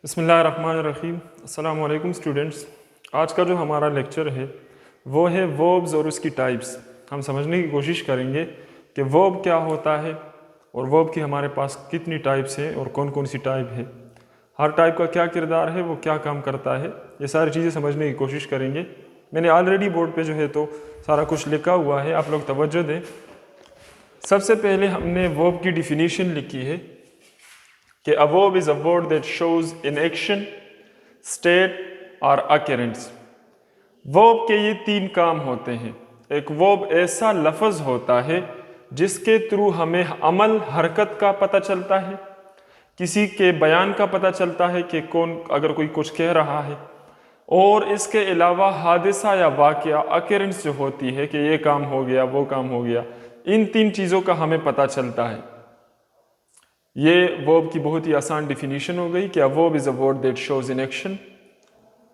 بسم اللہ الرحمن الرحیم۔ السلام علیکم اسٹوڈنٹس۔ آج کا جو ہمارا لیکچر ہے وہ ہے وربز اور اس کی ٹائپس۔ ہم سمجھنے کی کوشش کریں گے کہ ورب کیا ہوتا ہے اور ورب کی ہمارے پاس کتنی ٹائپس ہیں اور کون کون سی ٹائپ ہے، ہر ٹائپ کا کیا کردار ہے، وہ کیا کام کرتا ہے، یہ ساری چیزیں سمجھنے کی کوشش کریں گے۔ میں نے آلریڈی بورڈ پہ جو ہے تو سارا کچھ لکھا ہوا ہے، آپ لوگ توجہ دیں۔ سب سے پہلے ہم نے ورب کی ڈیفینیشن لکھی ہے کہ a verb is a word that shows in action, state or occurrence۔ verb کے یہ تین کام ہوتے ہیں۔ ایک verb ایسا لفظ ہوتا ہے جس کے تھرو ہمیں عمل حرکت کا پتہ چلتا ہے، کسی کے بیان کا پتہ چلتا ہے کہ کون اگر کوئی کچھ کہہ رہا ہے، اور اس کے علاوہ حادثہ یا واقعہ occurrence جو ہوتی ہے کہ یہ کام ہو گیا وہ کام ہو گیا، ان تین چیزوں کا ہمیں پتہ چلتا ہے۔ یہ verb کی بہت ہی آسان ڈیفینیشن ہو گئی کہ a verb is a word that shows in action،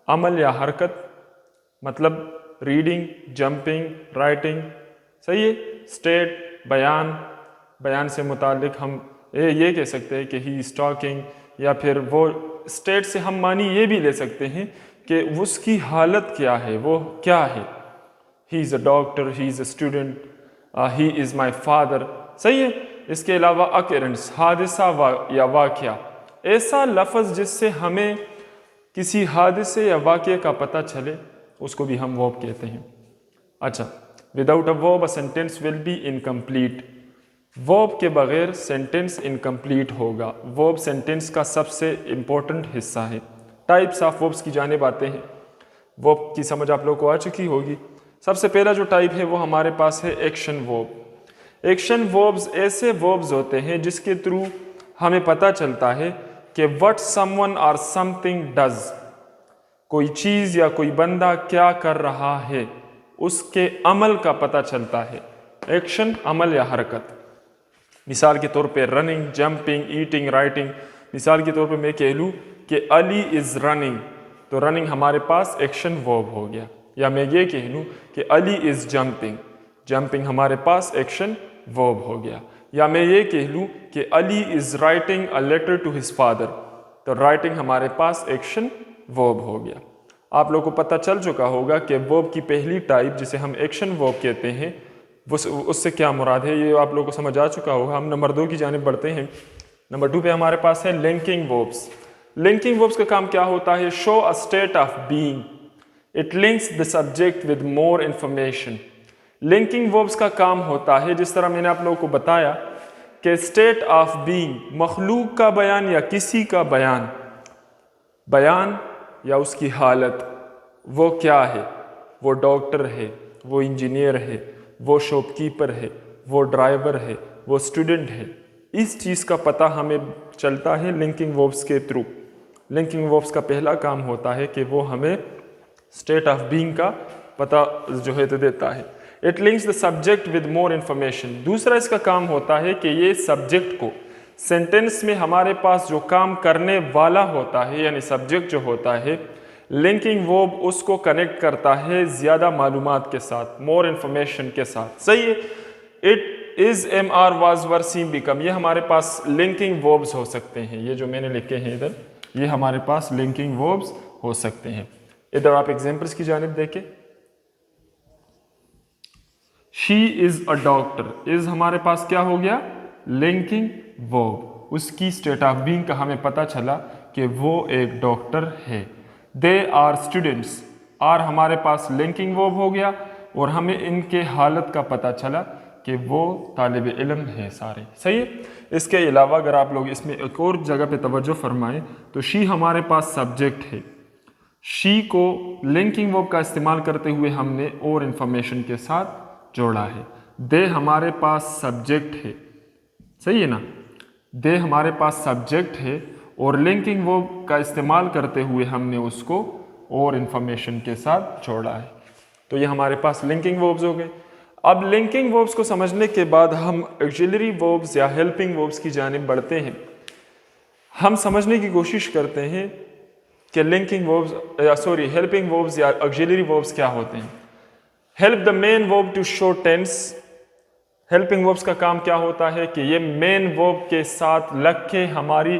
عمل یا حرکت، مطلب ریڈنگ، جمپنگ، رائٹنگ، صحیح ہے۔ اسٹیٹ، بیان سے متعلق ہم یہ کہہ سکتے ہیں کہ he is talking، یا پھر وہ اسٹیٹ سے ہم معنی یہ بھی لے سکتے ہیں کہ اس کی حالت کیا ہے، وہ کیا ہے۔ he is a doctor، he is a student، he is my father، صحیح ہے۔ اس کے علاوہ occurrence، حادثہ یا واقعہ، ایسا لفظ جس سے ہمیں کسی حادثے یا واقعے کا پتہ چلے، اس کو بھی ہم verb کہتے ہیں۔ اچھا، without a verb a sentence will be incomplete۔ verb کے بغیر sentence incomplete ہوگا۔ verb sentence کا سب سے امپورٹنٹ حصہ ہے۔ types of verbs کی جانب آتے ہیں۔ verb کی سمجھ آپ لوگ کو آ چکی ہوگی۔ سب سے پہلا جو ٹائپ ہے وہ ہمارے پاس ہے ایکشن verb۔ ایکشن وربز ایسے وربز ہوتے ہیں جس کے تھرو ہمیں پتہ چلتا ہے کہ what someone or something does، کوئی چیز یا کوئی بندہ کیا کر رہا ہے، اس کے عمل کا پتہ چلتا ہے۔ ایکشن، عمل یا حرکت۔ مثال کے طور پہ رننگ، جمپنگ، ایٹنگ، رائٹنگ۔ مثال کے طور پہ میں کہہ لوں کہ علی از رننگ، تو رننگ ہمارے پاس ایکشن ورب ہو گیا۔ یا میں یہ کہہ لوں کہ علی از جمپنگ، جمپنگ ہمارے پاس ایکشن ورب ہو گیا۔ یا میں یہ کہہ لوں کہ Ali is writing a letter to his father, تو رائٹنگ ہمارے پاس ایکشن ورب ہو گیا۔ آپ لوگوں کو پتہ چل چکا ہوگا کہ ورب کی پہلی ٹائپ جسے ہم ایکشن ورب کہتے ہیں اس سے کیا مراد ہے، یہ آپ لوگوں کو سمجھ آ چکا ہوگا۔ ہم نمبر 2 کی جانب بڑھتے ہیں۔ نمبر 2 پہ ہمارے پاس ہے لنکنگ وربس۔ لنکنگ وربس کا کام کیا ہوتا ہے؟ Show a state of being, it links the subject with more information. Linking verbs کا کام ہوتا ہے، جس طرح میں نے آپ لوگوں کو بتایا کہ اسٹیٹ آف بینگ، مخلوق کا بیان یا کسی کا بیان یا اس کی حالت، وہ کیا ہے؟ وہ ڈاکٹر ہے، وہ انجینئر ہے، وہ شاپ کیپر ہے، وہ ڈرائیور ہے، وہ اسٹوڈنٹ ہے۔ اس چیز کا پتہ ہمیں چلتا ہے لنکنگ وربس کے تھرو۔ لنکنگ وربس کا پہلا کام ہوتا ہے کہ وہ ہمیں اسٹیٹ آف بینگ کا پتہ جو ہے تو دیتا ہے۔ It links the subject with more information. دوسرا اس کا کام ہوتا ہے کہ یہ سبجیکٹ کو سینٹینس میں ہمارے پاس جو کام کرنے والا ہوتا ہے، یعنی سبجیکٹ جو ہوتا ہے، لنکنگ ورب اس کو کنیکٹ کرتا ہے زیادہ معلومات کے ساتھ، مور انفارمیشن کے ساتھ، صحیح ہے۔ It is, am are, was, were, same, become, یہ ہمارے پاس لنکنگ وربز ہو سکتے ہیں۔ یہ جو میں نے لکھے ہیں ادھر، یہ ہمارے پاس لنکنگ وربز ہو سکتے ہیں۔ ادھر آپ ایگزامپلس کی جانب دیکھیں۔ شی از اے ڈاکٹر، از ہمارے پاس کیا ہو گیا؟ لنکنگ ورب۔ اس کی اسٹیٹ آف بینگ کا ہمیں پتہ چلا کہ وہ ایک ڈاکٹر ہے۔ دے آر اسٹوڈنٹس، آر ہمارے پاس لنکنگ ورب ہو گیا اور ہمیں ان کے حالت کا پتہ چلا کہ وہ طالب علم ہیں سارے، صحیح ہے۔ اس کے علاوہ اگر آپ لوگ اس میں ایک اور جگہ پہ توجہ فرمائیں تو شی ہمارے پاس سبجیکٹ ہے۔ شی کو لنکنگ ورب کا استعمال کرتے ہوئے ہم نے اور انفارمیشن کے ساتھ جوڑا ہے۔ دے ہمارے پاس سبجیکٹ ہے، صحیح ہے نا؟ دے ہمارے پاس سبجیکٹ ہے اور لنکنگ ورب کا استعمال کرتے ہوئے ہم نے اس کو اور انفارمیشن کے ساتھ جوڑا ہے۔ تو یہ ہمارے پاس لنکنگ وربز ہو گئے۔ اب لنکنگ وربز کو سمجھنے کے بعد ہم ایگزیلری وربز یا ہیلپنگ وربز کی جانب بڑھتے ہیں۔ ہم سمجھنے کی کوشش کرتے ہیں کہ ہیلپنگ وربز یا ایگزیلری وربز کیا ہوتے ہیں۔ Help the main verb to show tense. Helping verbs کا کام کیا ہوتا ہے کہ یہ مین ورب کے ساتھ لگ کے ہماری